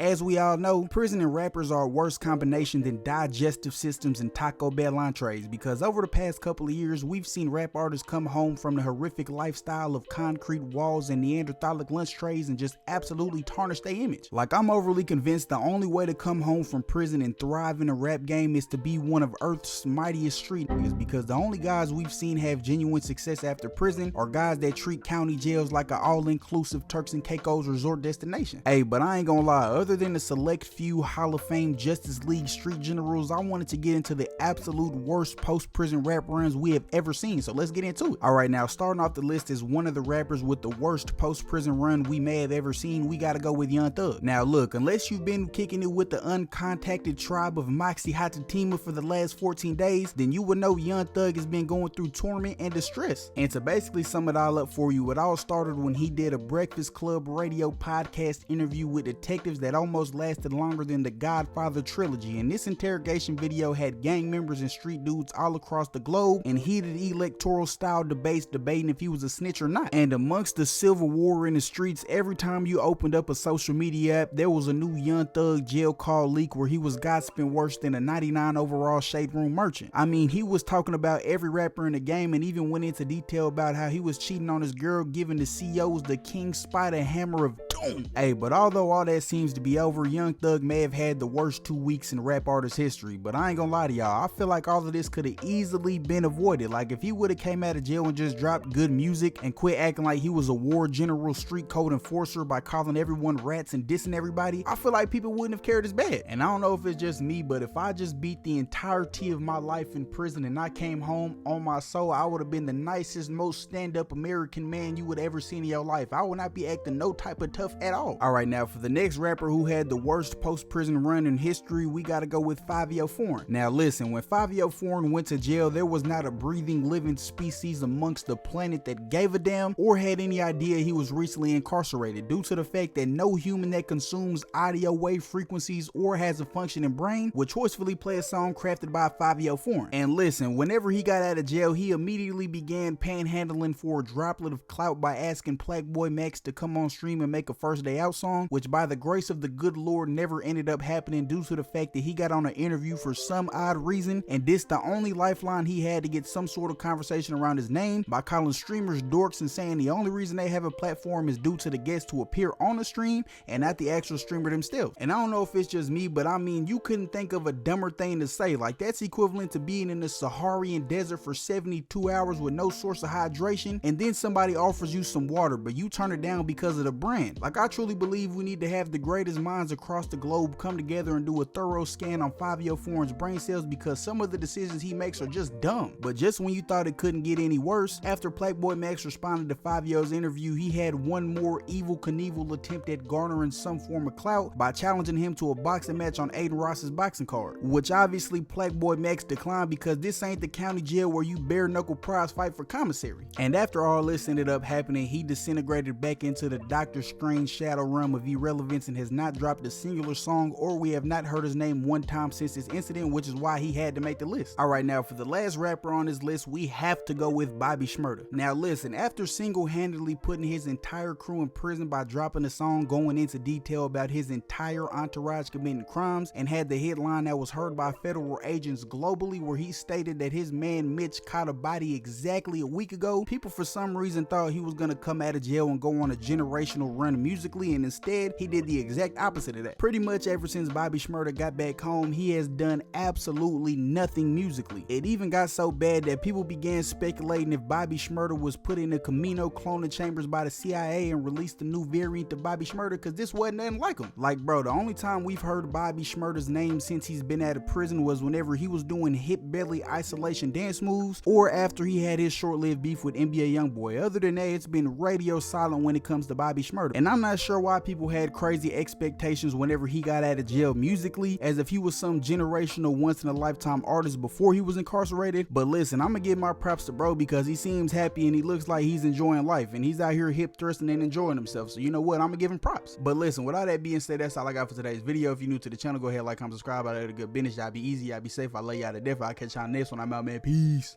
As we all know, prison and rappers are a worse combination than digestive systems and Taco Bell entrees, because over the past couple of years, we've seen rap artists come home from the horrific lifestyle of concrete walls and Neanderthalic lunch trays and just absolutely tarnish their image. Like, I'm overly convinced the only way to come home from prison and thrive in a rap game is to be one of Earth's mightiest street niggas, because the only guys we've seen have genuine success after prison are guys that treat county jails like an all-inclusive Turks and Caicos resort destination. Hey, but I ain't gonna lie, other than the select few Hall of Fame Justice League street generals, I wanted to get into the absolute worst post-prison rap runs we have ever seen, so let's get into it. Alright, now starting off the list is one of the rappers with the worst post-prison run we may have ever seen. We gotta go with Young Thug. Now look, unless you've been kicking it with the uncontacted tribe of Moxie Hatatima for the last 14 days, then you would know Young Thug has been going through torment and distress. And to basically sum it all up for you, it all started when he did a Breakfast Club radio podcast interview with detectives that almost lasted longer than the Godfather trilogy, and this interrogation video had gang members and street dudes all across the globe in heated electoral style debates debating if he was a snitch or not. And amongst the civil war in the streets, every time you opened up a social media app, there was a new Young Thug jail call leak where he was gossiping worse than a 99 overall Shade Room merchant. I mean, he was talking about every rapper in the game and even went into detail about how he was cheating on his girl, giving the CEOs the King Spider hammer of doom. Hey, but although all that seems to be over, Young Thug may have had the worst 2 weeks in rap artist history, but I ain't gonna lie to y'all, I feel like all of this could have easily been avoided. Like, if he would have came out of jail and just dropped good music and quit acting like he was a war general street code enforcer by calling everyone rats and dissing everybody, I feel like people wouldn't have cared as bad. And I don't know if it's just me, but if I just beat the entirety of my life in prison and I came home, on my soul, I would have been the nicest, most stand-up American man you would ever see in your life. I would not be acting no type of tough at all. Alright, now for the next rapper who had the worst post-prison run in history, we gotta go with Fivio Foreign. Now listen, when Fivio Foreign went to jail, there was not a breathing living species amongst the planet that gave a damn or had any idea he was recently incarcerated, due to the fact that no human that consumes audio wave frequencies or has a functioning brain would choicefully play a song crafted by Fivio Foreign. And listen, whenever he got out of jail, he immediately began panhandling for a droplet of clout by asking Plaqueboy Max to come on stream and make a First Day Out song, which by the grace of the good Lord never ended up happening due to the fact that he got on an interview for some odd reason and this the only lifeline he had to get some sort of conversation around his name by calling streamers dorks and saying the only reason they have a platform is due to the guests who appear on the stream and not the actual streamer themselves. And I don't know if it's just me, but I mean, you couldn't think of a dumber thing to say. Like, that's equivalent to being in the Saharian desert for 72 hours with no source of hydration, and then somebody offers you some water but you turn it down because of the brand. Like, I truly believe we need to have the greatest minds across the globe come together and do a thorough scan on Fivio Foreign's brain cells, because some of the decisions he makes are just dumb. But just when you thought it couldn't get any worse, after Plaqueboy Max responded to Fivio's interview, he had one more Evel Knievel attempt at garnering some form of clout by challenging him to a boxing match on Aiden Ross's boxing card, which obviously Plaqueboy Max declined because this ain't the county jail where you bare knuckle prize fight for commissary. And after all this ended up happening, he disintegrated back into the Doctor Strange shadow realm of irrelevance and has not dropped a singular song, or we have not heard his name one time since this incident, which is why he had to make the list. Alright, now for the last rapper on this list, we have to go with Bobby Shmurda. Now listen, after single-handedly putting his entire crew in prison by dropping a song going into detail about his entire entourage committing crimes, and had the headline that was heard by federal agents globally where he stated that his man Mitch caught a body exactly a week ago, people for some reason thought he was gonna come out of jail and go on a generational run musically, and instead he did the exact opposite of that. Pretty much ever since Bobby Shmurda got back home, he has done absolutely nothing musically. It even got so bad that people began speculating if Bobby Shmurda was put in the Camino cloning chambers by the CIA and released a new variant of Bobby Shmurda, because this wasn't nothing like him. Like, bro, the only time we've heard Bobby Shmurda's name since he's been out of prison was whenever he was doing hip belly isolation dance moves, or after he had his short-lived beef with NBA Youngboy. Other than that, it's been radio silent when it comes to Bobby Shmurda. And I'm not sure why people had crazy expectations whenever he got out of jail musically, as if he was some generational once-in-a-lifetime artist before he was incarcerated. But listen, I'm gonna give my props to bro, because he seems happy and he looks like he's enjoying life, and he's out here hip thrusting and enjoying himself. So you know what, I'm gonna give him props. But listen, with all that being said, that's all I got for today's video. If you're new to the channel, go ahead, like, comment, subscribe. I did a good business. Y'all be easy, y'all be safe. I love y'all to death. I'll catch y'all next one. I'm out, man. Peace.